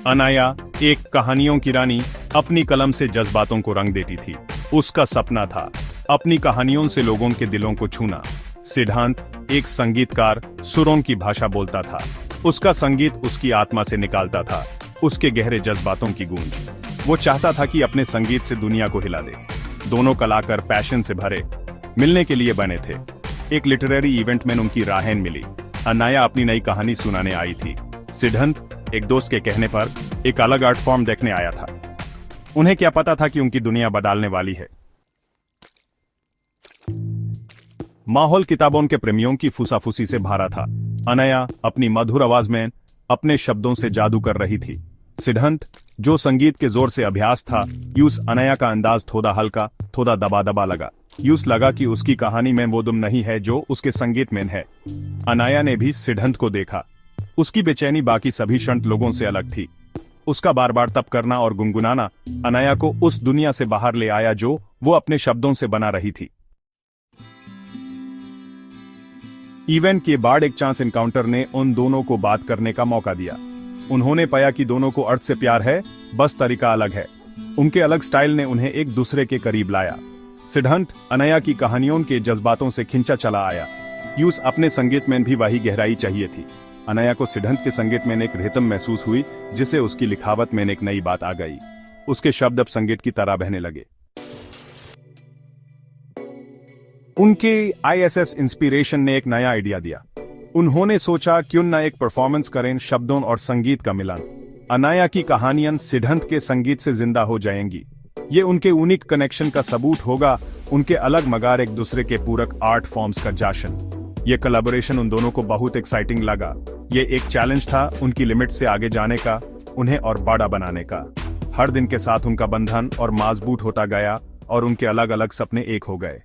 अनाया, एक कहानियों की रानी, अपनी कलम से जज्बातों को रंग देती थी। उसका सपना था अपनी कहानियों से लोगों के दिलों को छूना। सिद्धांत, एक संगीतकार, सुरों की भाषा बोलता था। उसका संगीत उसकी आत्मा से निकालता था, उसके गहरे जज्बातों की गूंज। वो चाहता था कि अपने संगीत से दुनिया को हिला दे। दोनों कलाकार पैशन से भरे मिलने के लिए बने थे। एक लिटरेरी इवेंट में उनकी राहें मिली। अनाया अपनी नई कहानी सुनाने आई थी। सिद्धांत एक दोस्त के कहने पर एक अलग आर्ट फॉर्म देखने आया था। उन्हें क्या पता था कि उनकी दुनिया बदलने वाली है। माहौल किताबों के प्रेमियों की फुसाफुसी से भरा था। अनाया अपनी मधुर आवाज में अपने शब्दों से जादू कर रही थी। सिद्धांत, जो संगीत के जोर से अभ्यास था, यूस अनाया का अंदाज थोड़ा हल्का, थोड़ा दबा दबा लगा। यूस लगा कि उसकी कहानी में वो दम नहीं है जो उसके संगीत में है। अनाया ने भी सिद्धांत को देखा। उसकी बेचैनी बाकी सभी शांत लोगों से अलग थी। उसका बार बार तप करना और गुनगुनाना अनाया को उस दुनिया से बाहर ले आया जो वो अपने शब्दों से बना रही थी। इवेंट के बाद एक चांस एनकाउंटर ने उन दोनों को बात करने का मौका दिया। उन्होंने पाया कि दोनों को अर्थ से प्यार है, बस तरीका अलग है। उनके अलग स्टाइल ने उन्हें एक दूसरे के करीब लाया। सिद्धांत अनाया की कहानियों के जज्बातों से खिंचा चला आया। यूस अपने संगीत में भी वही गहराई चाहिए थी। अनाया को सिद्धांत के संगीत में एक रिदम महसूस हुई, जिसे उसकी लिखावट में एक नई बात आ गई। उसके शब्द अब संगीत की तरह बहने लगे। उनके आईएसएस इंस्पिरेशन ने एक नया आइडिया दिया। उन्होंने सोचा क्यों न एक परफॉर्मेंस करें, शब्दों और संगीत का मिलन। अनाया की कहानियां सिद्धांत के संगीत से जिंदा हो जाएंगी। ये उनके यूनिक कनेक्शन का सबूत होगा, उनके अलग मगर एक दूसरे के पूरक आर्ट फॉर्म्स का जश्न। ये कोलैबोरेशन उन दोनों को बहुत एक्साइटिंग लगा। ये एक चैलेंज था, उनकी लिमिट से आगे जाने का, उन्हें और बड़ा बनाने का। हर दिन के साथ उनका बंधन और मजबूत होता गया और उनके अलग अलग सपने एक हो गए।